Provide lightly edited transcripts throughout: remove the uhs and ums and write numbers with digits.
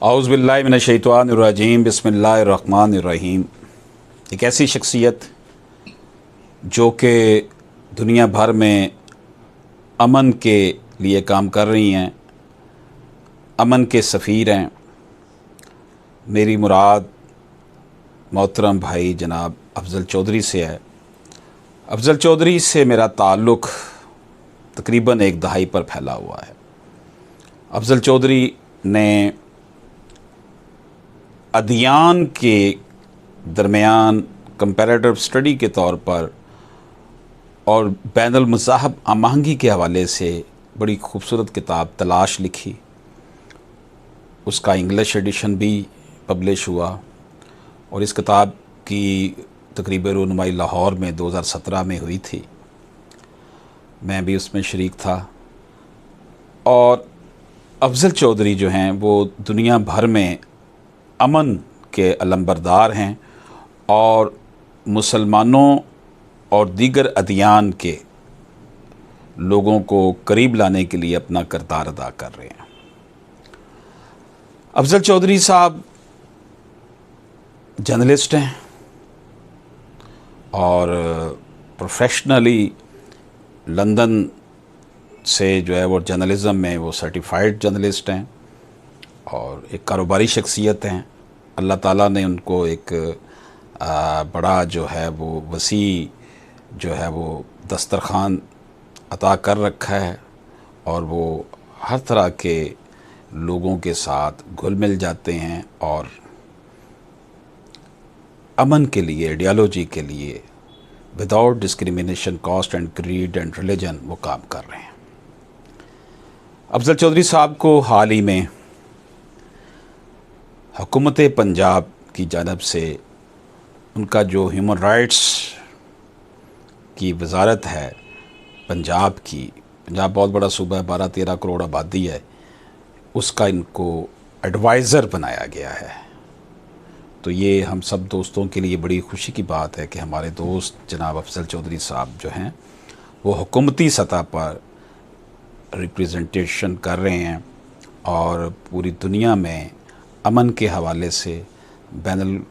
औज़ु बिल्लाहि मिनश्शैतानिर्रजीम बिस्मिल्लाहिर्रहमानिर्रहीम। एक ऐसी शख्सियत जो कि दुनिया भर में अमन के लिए काम कर रही हैं, अमन के सफ़ीर हैं। मेरी मुराद मोहतरम भाई जनाब अफज़ल चौधरी से है। अफज़ल चौधरी से मेरा ताल्लुक़ तकरीबन एक दहाई पर फैला हुआ है। अफज़ल चौधरी ने अदियान के दरमियान कंपैरेटिव स्टडी के तौर पर और बैनुल मज़ाहब हमआहंगी के हवाले से बड़ी खूबसूरत किताब तलाश लिखी। उसका इंग्लिश एडिशन भी पब्लिश हुआ और इस किताब की तकरीबन रुनमाई लाहौर में 2017 में हुई थी। मैं भी उसमें शरीक था। और अफज़ल चौधरी जो हैं वो दुनिया भर में अमन के अलंबरदार हैं और मुसलमानों और दीगर अदियान के लोगों को करीब लाने के लिए अपना किरदार अदा कर रहे हैं। अफज़ल चौधरी साहब जर्नलिस्ट हैं और प्रोफेशनली लंदन से जो है वो जर्नलिज़म में वो सर्टिफाइड जर्नलिस्ट हैं और एक कारोबारी शख्सियत हैं। अल्लाह ताला ने उनको एक बड़ा जो है वो वसी जो है वो दस्तरखान अता कर रखा है और वो हर तरह के लोगों के साथ घुल मिल जाते हैं और अमन के लिए, आइडियोलॉजी के लिए without discrimination, caste and creed and religion वो काम कर रहे हैं। अफज़ल चौधरी साहब को हाल ही में हुकूमत पंजाब की जानब से उनका जो ह्यूमन राइट्स की वजारत है पंजाब की, पंजाब बहुत बड़ा सूबा है, 12-13 करोड़ आबादी है, उसका इनको एडवाइज़र बनाया गया है। तो ये हम सब दोस्तों के लिए बड़ी खुशी की बात है कि हमारे दोस्त जनाब अफज़ल चौधरी साहब जो हैं वो हुकूमती सतह पर रिप्रेजेंटेशन कर रहे हैं और पूरी दुनिया में अमन के हवाले से, बैनुल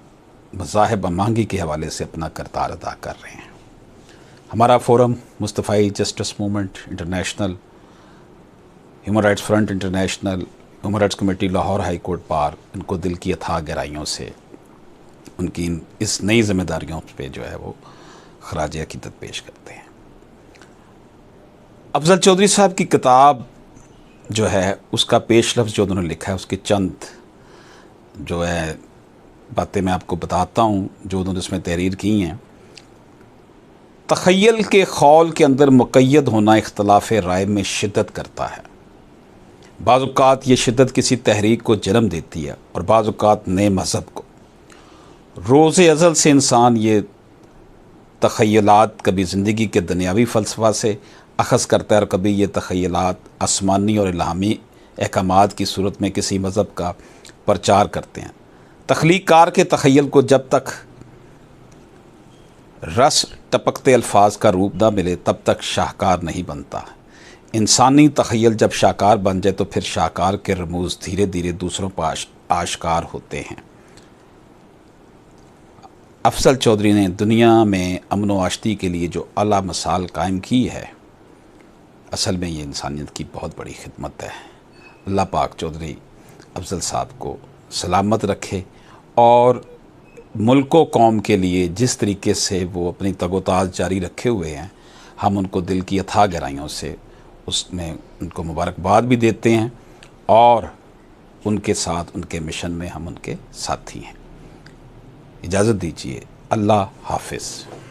मज़ाहिब हमआहंगी के हवाले से अपना किरदार अदा कर रहे हैं। हमारा forum Mustafai justice movement international, human rights front international, human rights committee Lahore high court bar इनको दिल की अथाह गहराइयों से उनकी इस नई ज़िम्मेदारियों पे जो है वो खराज अक़ीदत पेश करते हैं। अफज़ल चौधरी साहब की किताब जो है उसका पेश लफ्ज़ जो उन्होंने लिखा है उसके चंद जो है बातें मैं आपको बताता हूँ जो उन्होंने इसमें तहरीर की हैं। तख़य्युल के खौल के अंदर मुक़य्यद होना इख्तिलाफ़ राय में शिद्दत करता है। बाज़ औक़ात ये शिद्दत किसी तहरीक को जन्म देती है और बाज़ औक़ात नए मज़हब को। रोज़े अज़ल से इंसान ये तख़य्युलात कभी ज़िंदगी के दुनियावी फ़लसफ़ा से अख़ज़ करता है और कभी ये तख़य्युलात आसमानी और इल्हामी अहकामात की सूरत में किसी मज़हब का प्रचार करते हैं। तख्लीक कार के तख़य्युल को जब तक रस टपकते अल्फाज का रूप ना मिले तब तक शाहकार नहीं बनता। इंसानी तख़य्युल जब शाहकार बन जाए तो फिर शाहकार के रमूज़ धीरे धीरे दूसरों पर आश्कार होते हैं। अफज़ल चौधरी ने दुनिया में अमन व आशती के लिए जो आला मिसाल कायम की है, असल में ये इंसानियत की बहुत बड़ी खिदमत है। अल्लाह पाक चौधरी अफज़ल साहब को सलामत रखे और मुल्क व कौम के लिए जिस तरीके से वो अपनी तगोताज जारी रखे हुए हैं, हम उनको दिल की अथाह गहराइयों से उसमें उनको मुबारकबाद भी देते हैं और उनके साथ उनके मिशन में हम उनके साथी हैं। इजाज़त दीजिए। अल्लाह हाफ़िज़।